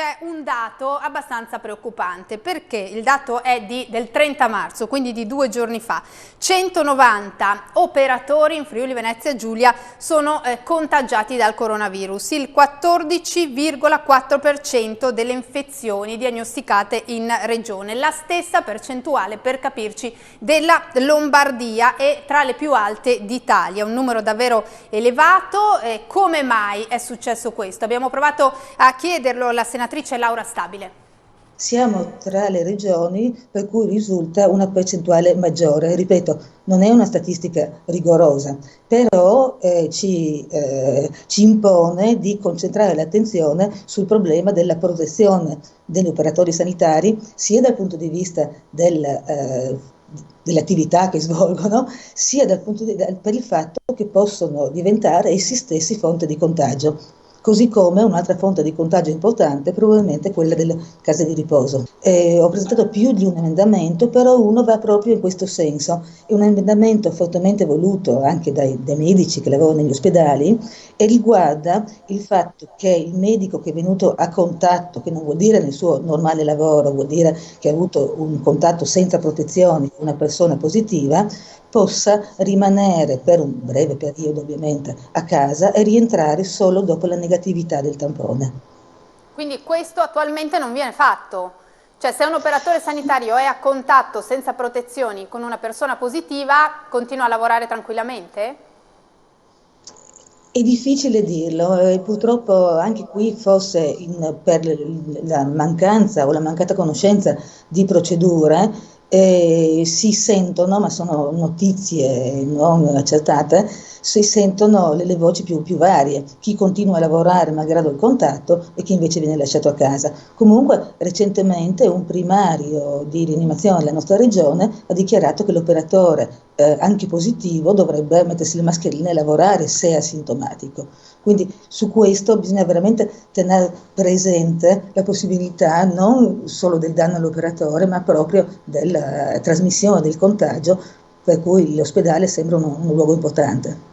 c'è un dato abbastanza preoccupante, perché il dato è del 30 marzo, quindi di 2 giorni fa. 190 operatori in Friuli Venezia Giulia sono contagiati dal coronavirus, il 14,4% delle infezioni diagnosticate in regione, la stessa percentuale, per capirci, della Lombardia e tra le più alte d'Italia, un numero davvero elevato. Come mai è successo questo? Abbiamo provato a chiederlo alla senatrice Laura Stabile. Siamo tra le regioni per cui risulta una percentuale maggiore. Ripeto, non è una statistica rigorosa, però ci impone di concentrare l'attenzione sul problema della protezione degli operatori sanitari, sia dal punto di vista dell'attività che svolgono, sia per il fatto che possono diventare essi stessi fonte di contagio. Così come un'altra fonte di contagio importante, probabilmente quella delle case di riposo. Ho presentato più di un emendamento, però uno va proprio in questo senso. È un emendamento fortemente voluto anche dai medici che lavorano negli ospedali e riguarda il fatto che il medico che è venuto a contatto, che non vuol dire nel suo normale lavoro, vuol dire che ha avuto un contatto senza protezioni con una persona positiva, possa rimanere per un breve periodo ovviamente a casa e rientrare solo dopo la negatività del tampone. Quindi questo attualmente non viene fatto? Cioè, se un operatore sanitario è a contatto senza protezioni con una persona positiva, continua a lavorare tranquillamente? È difficile dirlo, purtroppo anche qui forse per la mancanza o la mancata conoscenza di procedure si sentono, ma sono notizie non accertate, si sentono le voci più varie, chi continua a lavorare malgrado il contatto e chi invece viene lasciato a casa. Comunque recentemente un primario di rianimazione della nostra regione ha dichiarato che l'operatore anche positivo dovrebbe mettersi le mascherine e lavorare se è asintomatico. Quindi su questo bisogna veramente tenere presente la possibilità non solo del danno all'operatore, ma proprio della trasmissione del contagio, per cui l'ospedale sembra un luogo importante.